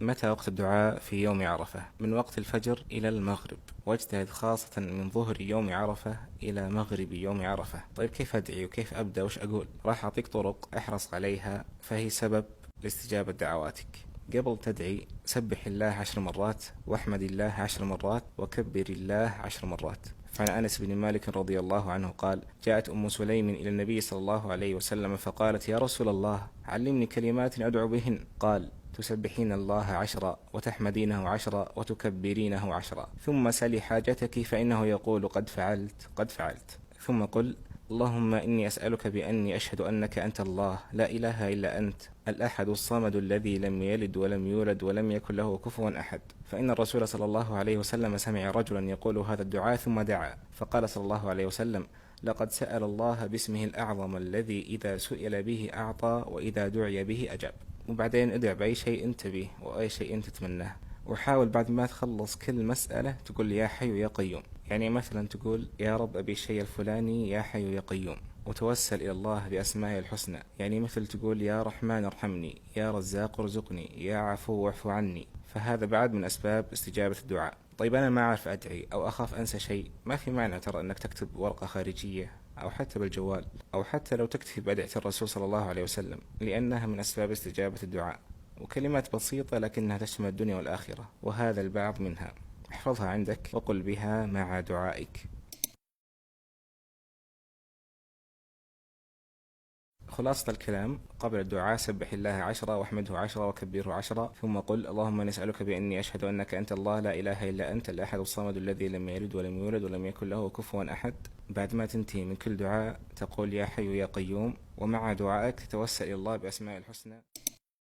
متى وقت الدعاء في يوم عرفة؟ من وقت الفجر إلى المغرب، واجتهد خاصة من ظهر يوم عرفة إلى مغرب يوم عرفة. طيب كيف أدعي وكيف أبدأ وش أقول؟ راح أعطيك طرق احرص عليها فهي سبب لاستجابة دعواتك. قبل تدعي سبح الله 10 مرات، واحمد الله 10 مرات، وكبر الله 10 مرات. فعن أنس بن مالك رضي الله عنه قال: جاءت أم سليم إلى النبي صلى الله عليه وسلم فقالت: يا رسول الله، علمني كلمات أدعو بهن. قال: تسبحين الله 10، وتحمدينه 10، وتكبرينه 10، ثم سلي حاجتك فإنه يقول قد فعلت قد فعلت. ثم قل: اللهم إني أسألك بأني أشهد أنك أنت الله لا إله إلا أنت الأحد الصمد الذي لم يلد ولم يولد ولم يكن له كفوا أحد. فإن الرسول صلى الله عليه وسلم سمع رجلا يقول هذا الدعاء ثم دعا، فقال صلى الله عليه وسلم: لقد سأل الله باسمه الأعظم الذي إذا سئل به أعطى وإذا دعي به أجاب. وبعدين ادع بأي شيء أنت به وأي شيء أنت تتمناه، وحاول بعد ما تخلص كل مسألة تقول يا حي يا قيوم. يعني مثلا تقول: يا رب أبي الشيء الفلاني يا حي يا قيوم، وتوسل إلى الله بأسمائه الحسنى. يعني مثل تقول: يا رحمن ارحمني، يا رزاق ارزقني، يا عفو واعف عني. فهذا بعد من أسباب استجابة الدعاء. طيب أنا ما أعرف أدعي أو أخاف أنسى شيء، ما في معنى ترى أنك تكتب ورقة خارجية أو حتى بالجوال، أو حتى لو تكتب أدعية الرسول صلى الله عليه وسلم، لأنها من أسباب استجابة الدعاء، وكلمات بسيطة لكنها تشمل الدنيا والآخرة، وهذا البعض منها. احفظها عندك وقل بها مع دعائك. خلاصة الكلام: قبل الدعاء سبح الله 10، واحمده 10، وكبره 10، ثم قل: اللهم نسألك بأني أشهد أنك أنت الله لا إله إلا أنت الأحد الصمد الذي لم يلد ولم يولد ولم يكن له كفوا أحد. بعد ما تنتهي من كل دعاء تقول: يا حي يا قيوم، ومع دعائك تتوسل إلى الله بأسماء الحسنى.